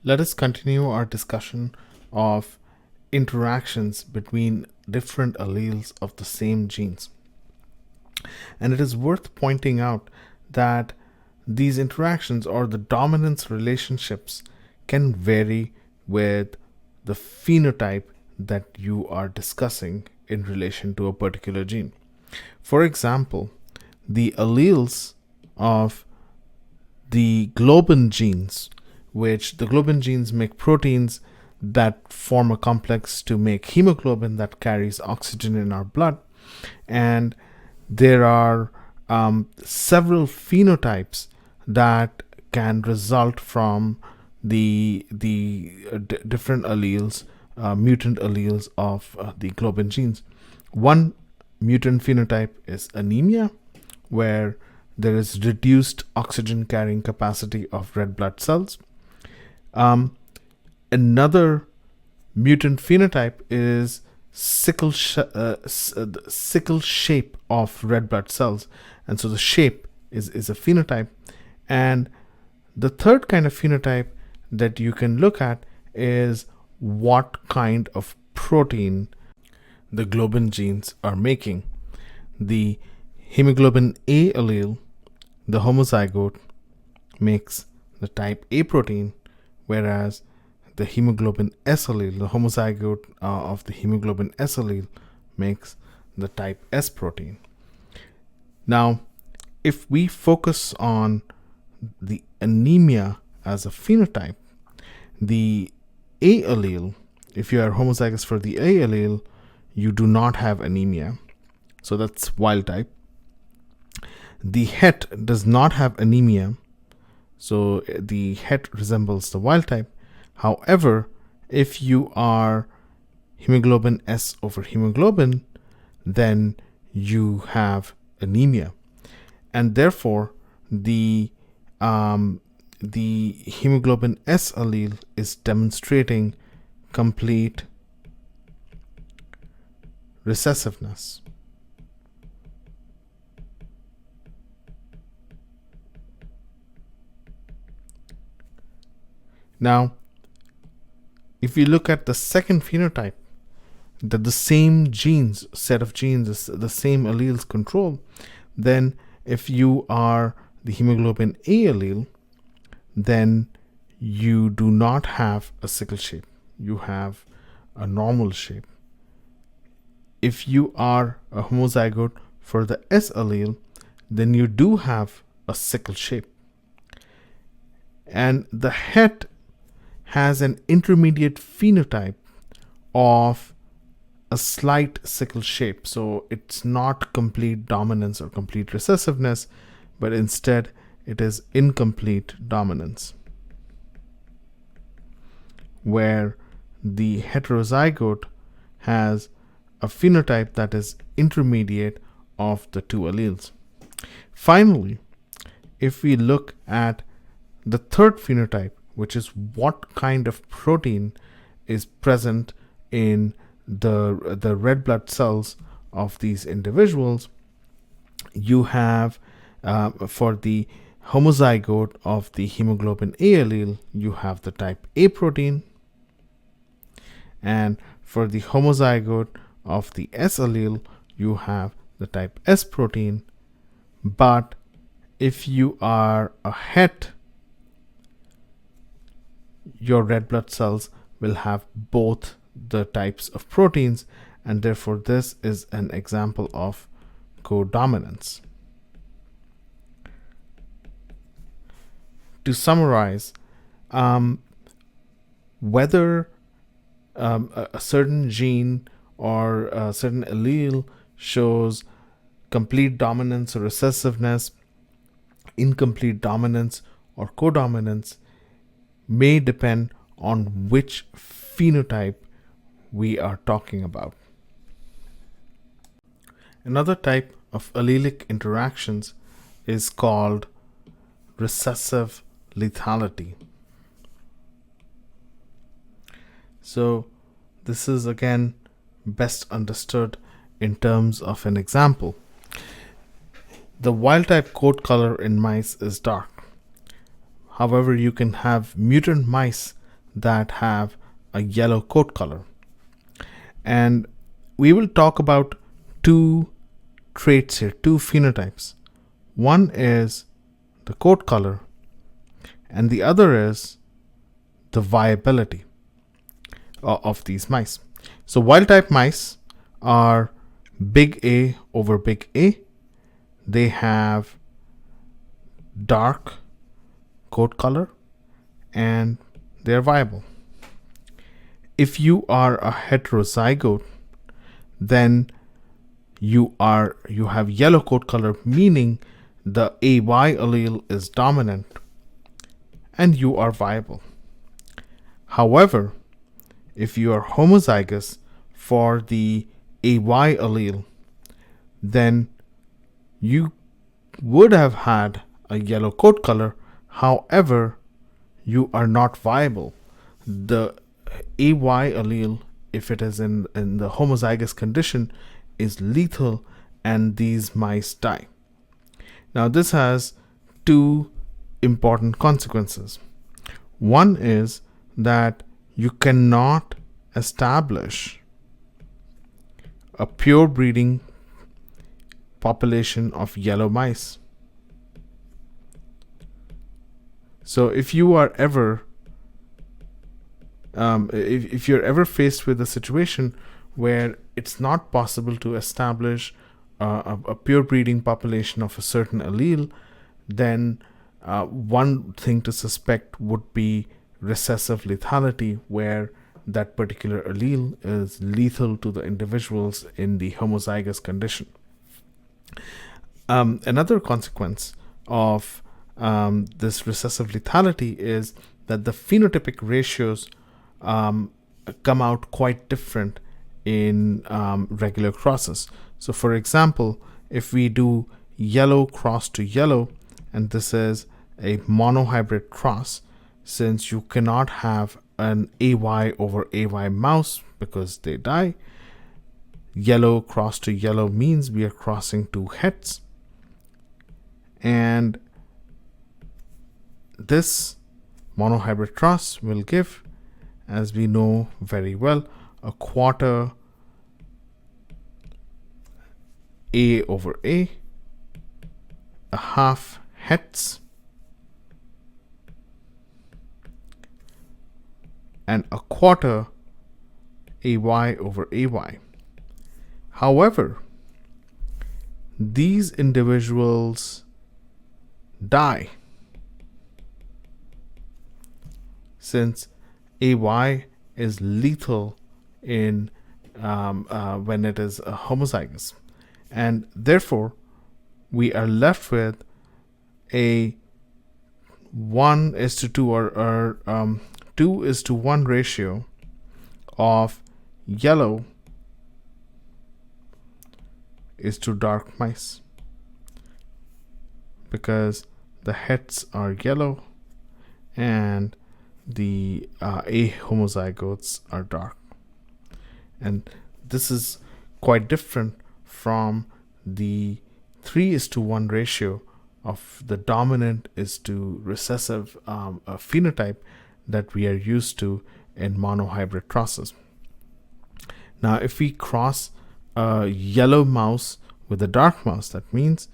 Let us continue our discussion of interactions between different alleles of the same genes. And it is worth pointing out that these interactions or the dominance relationships can vary with the phenotype that you are discussing in relation to a particular gene. For example, the alleles of the globin genes, which the globin genes make proteins that form a complex to make hemoglobin that carries oxygen in our blood. And there are several phenotypes that can result from the different alleles, mutant alleles of the globin genes. One mutant phenotype is anemia, where there is reduced oxygen carrying capacity of red blood cells. Another mutant phenotype is sickle shape of red blood cells, and so the shape is a phenotype. And the third kind of phenotype that you can look at is what kind of protein the globin genes are making. The hemoglobin A allele, the homozygote, makes the type A protein, whereas the hemoglobin S allele, the homozygote of the hemoglobin S allele, makes the type S protein. Now, if we focus on the anemia as a phenotype, the A allele, if you are homozygous for the A allele, you do not have anemia. So that's wild type. The het does not have anemia, so the het resembles the wild type. However, if you are hemoglobin S over hemoglobin, then you have anemia, and therefore the hemoglobin S allele is demonstrating complete recessiveness. Now, if we look at the second phenotype, that the same set of genes is the same alleles control, then if you are the hemoglobin A allele, then you do not have a sickle shape. You have a normal shape. If you are a homozygote for the S allele, then you do have a sickle shape. And the het has an intermediate phenotype of a slight sickle shape. So it's not complete dominance or complete recessiveness, but instead it is incomplete dominance, where the heterozygote has a phenotype that is intermediate of the two alleles. Finally, if we look at the third phenotype, which is what kind of protein is present in the red blood cells of these individuals, you have for the homozygote of the hemoglobin A allele, you have the type A protein, and for the homozygote of the S allele, you have the type S protein. But if you are a het, your red blood cells will have both the types of proteins, and therefore this is an example of codominance. To summarize, whether a certain gene or a certain allele shows complete dominance or recessiveness, incomplete dominance or codominance, may depend on which phenotype we are talking about. Another type of allelic interactions is called recessive lethality. So this is again best understood in terms of an example. The wild type coat color in mice is dark. However, you can have mutant mice that have a yellow coat color. And we will talk about two traits here, two phenotypes. One is the coat color, and the other is the viability of these mice. So wild type mice are big A over big A. They have dark coat color and they're viable. If you are a heterozygote, then you have yellow coat color, meaning the AY allele is dominant and you are viable. However, if you are homozygous for the AY allele, then you would have had a yellow coat color. However, you are not viable. The AY allele, if it is in the homozygous condition, is lethal and these mice die. Now, this has two important consequences. One is that you cannot establish a pure breeding population of yellow mice. So if you are ever if you're ever faced with a situation where it's not possible to establish a pure breeding population of a certain allele, then one thing to suspect would be recessive lethality, where that particular allele is lethal to the individuals in the homozygous condition. Another consequence of this recessive lethality is that the phenotypic ratios come out quite different in regular crosses. So for example, if we do yellow cross to yellow, and this is a monohybrid cross, since you cannot have an AY over AY mouse because they die, yellow cross to yellow means we are crossing two hets. And this monohybrid cross will give, as we know very well, a quarter A over A, a half hets, and a quarter AY over AY. However, these individuals die since AY is lethal in when it is homozygous, and therefore we are left with a 1:2 or 2:1 ratio of yellow is to dark mice, because the hets are yellow and the A homozygotes are dark. And this is quite different from the 3:1 ratio of the dominant is to recessive phenotype that we are used to in monohybrid crosses. Now, if we cross a yellow mouse with a dark mouse, that means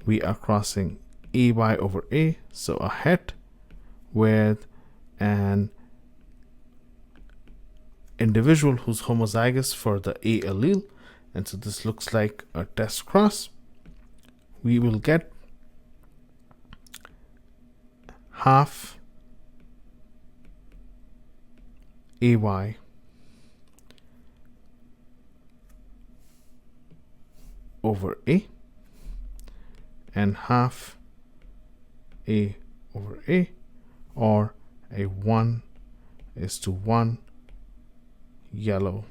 we are crossing AY over A, so a het with an individual who's homozygous for the A allele, and so this looks like a test cross. We will get half AY over A and half A over A, or a 1:1 yellow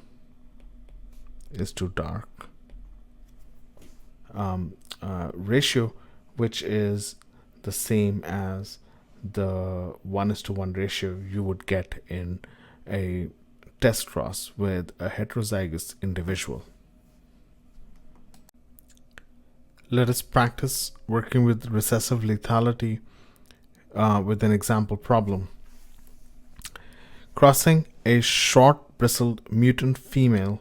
is to dark ratio, which is the same as the 1:1 ratio you would get in a test cross with a heterozygous individual. Let us practice working with recessive lethality with an example problem. Crossing a short bristled mutant female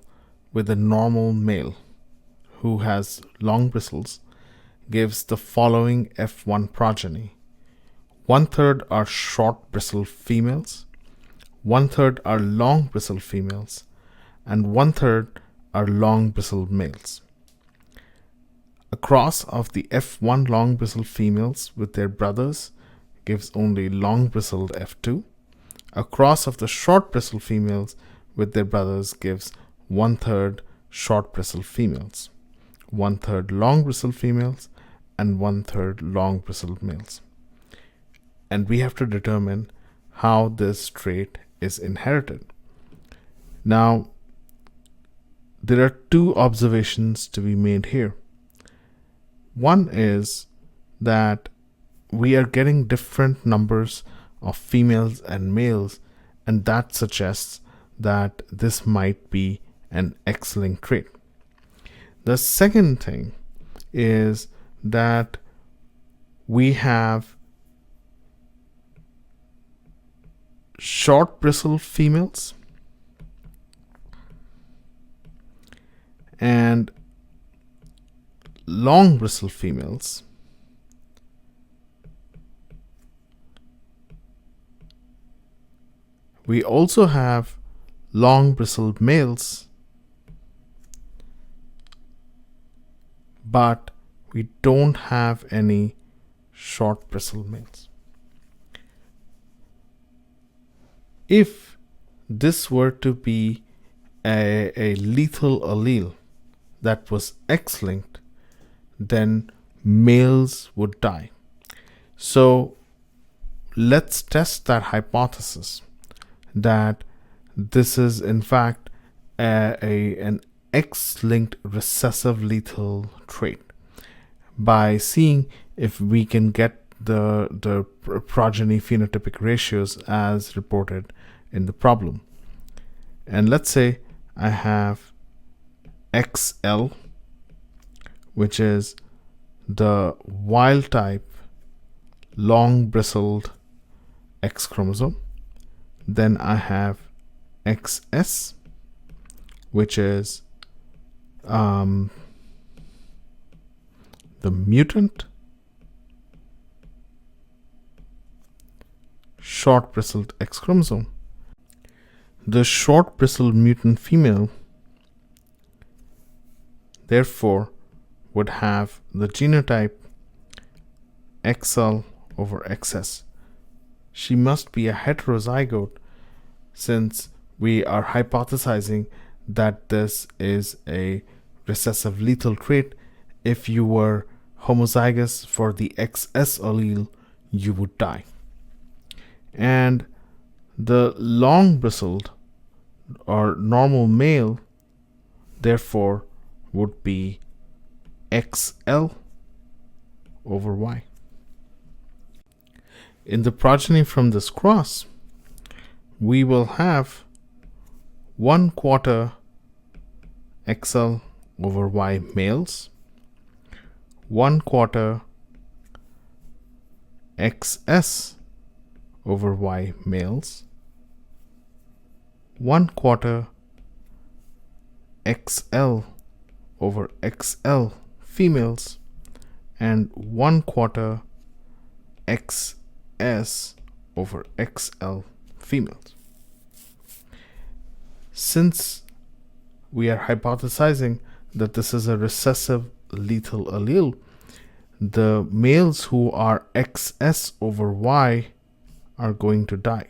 with a normal male who has long bristles gives the following F1 progeny. 1/3 are short bristled females, 1/3 are long bristled females, and 1/3 are long bristled males. A cross of the F1 long bristled females with their brothers gives only long bristled F2. A cross of the short bristled females with their brothers gives 1/3 short bristled females, 1/3 long bristled females, and 1/3 long bristled males. And we have to determine how this trait is inherited. Now, there are two observations to be made here. One is that we are getting different numbers of females and males, and that suggests that this might be an X-linked trait. The second thing is that we have short bristled females and long bristled females, we also have long bristled males, but we don't have any short bristled males. If this were to be a lethal allele that was X-linked, then males would die. So let's test that hypothesis that this is in fact an X-linked recessive lethal trait by seeing if we can get the progeny phenotypic ratios as reported in the problem. And let's say I have XL, which is the wild type long bristled X chromosome. Then I have XS, which is the mutant short bristled X chromosome. The short bristled mutant female therefore would have the genotype XL over XS. She must be a heterozygote since we are hypothesizing that this is a recessive lethal trait. If you were homozygous for the XS allele, you would die. And the long bristled or normal male therefore would be XL over Y. In the progeny from this cross, we will have 1/4 XL over Y males, 1/4 XS over Y males, 1/4 XL over XL females, and 1/4 XS over XL females. Since we are hypothesizing that this is a recessive lethal allele, the males who are XS over Y are going to die,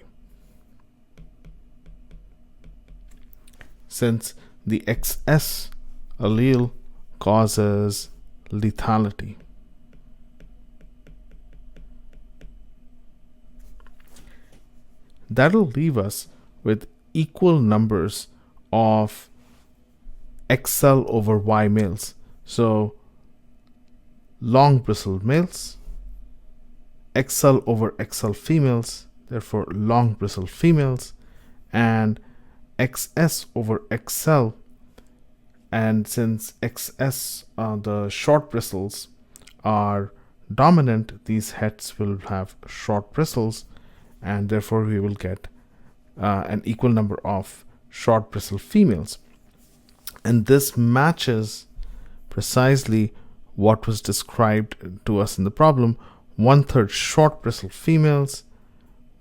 since the XS allele causes lethality. That'll leave us with equal numbers of XL over Y males. So long bristled males, XL over XL females, therefore long bristled females, and XS over XL. And since XS, the short bristles, are dominant, these heads will have short bristles, and therefore we will get an equal number of short bristle females. And this matches precisely what was described to us in the problem: 1/3 short bristle females,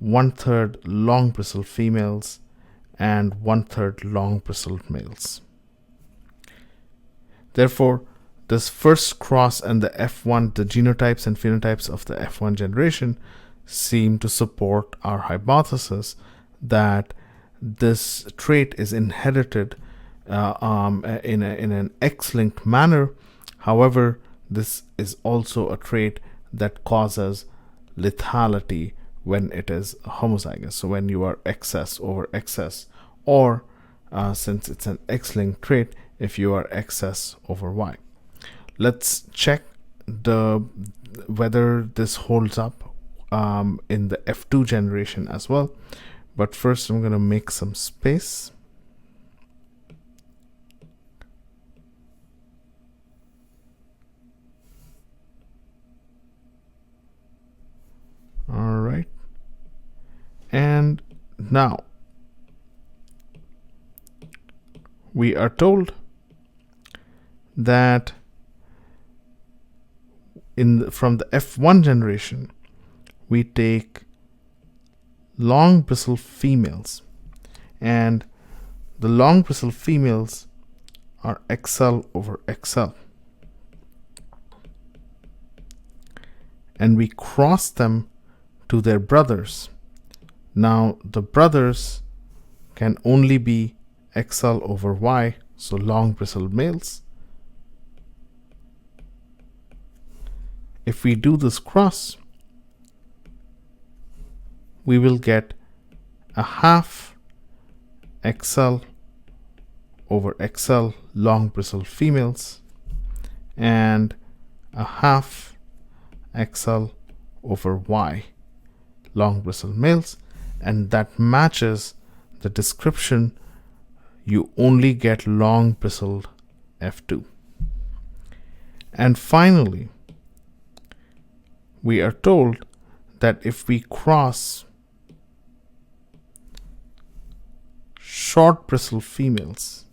1/3 long bristle females, and 1/3 long bristled males. Therefore, this first cross and the F1, the genotypes and phenotypes of the F1 generation, seem to support our hypothesis that this trait is inherited in an X-linked manner. However, this is also a trait that causes lethality when it is homozygous. So when you are XS over XS, or since it's an X-linked trait, if you are XS over Y. Let's check whether this holds up in the F2 generation as well. But first I'm going to make some space. All right. And now we are told that from the F1 generation, we take long bristle females, and the long bristle females are XL over XL, and we cross them to their brothers. Now the brothers can only be XL over Y, so long bristled males. If we do this cross, we will get a half XL over XL long bristled females and a half XL over Y long bristled males, and that matches the description. You only get long bristled F2. And finally, we are told that if we cross short bristle females,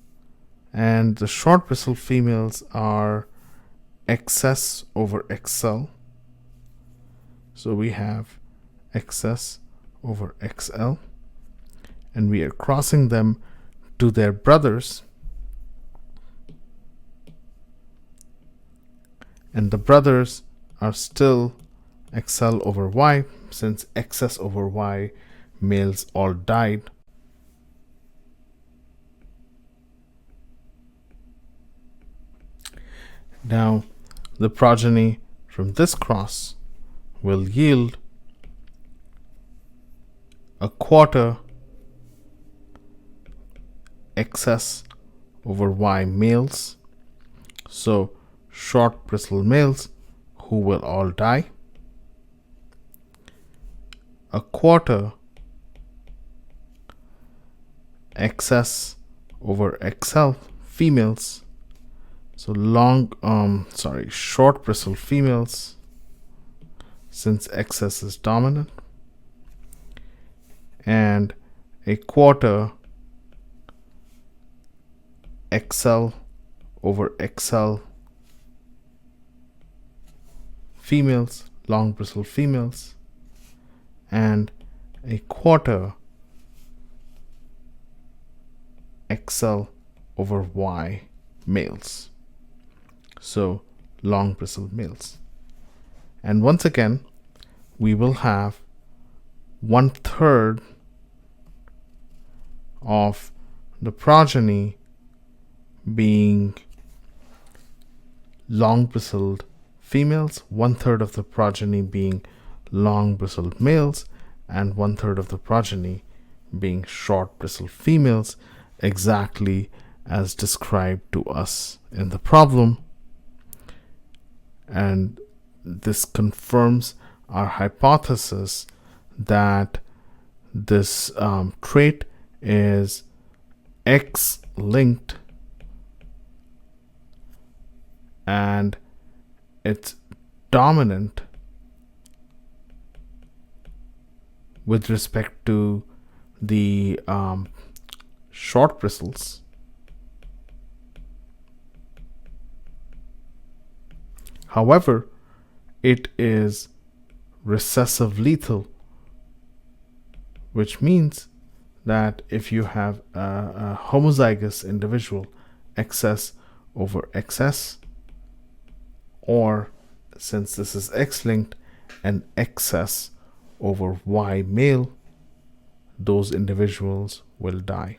and the short bristle females are XS over XL, so we have XS over XL, and we are crossing them to their brothers, and the brothers are still XL over Y, since XS over Y males all died. Now, the progeny from this cross will yield a quarter XS over Y males, so short bristle males who will all die, a quarter XS over XL females, so short bristle females, since XS is dominant, and a quarter XL over XL females, long bristle females, and a quarter XL over Y males, so long bristled males. And once again, we will have 1/3 of the progeny being long bristled females, 1/3 of the progeny being long bristled males, and 1/3 of the progeny being short bristled females, exactly as described to us in the problem. And this confirms our hypothesis that this trait is X-linked, and it's dominant with respect to the short bristles. However, it is recessive lethal, which means that if you have a homozygous individual, XS over XS, or since this is X-linked, an XS over Y male, those individuals will die.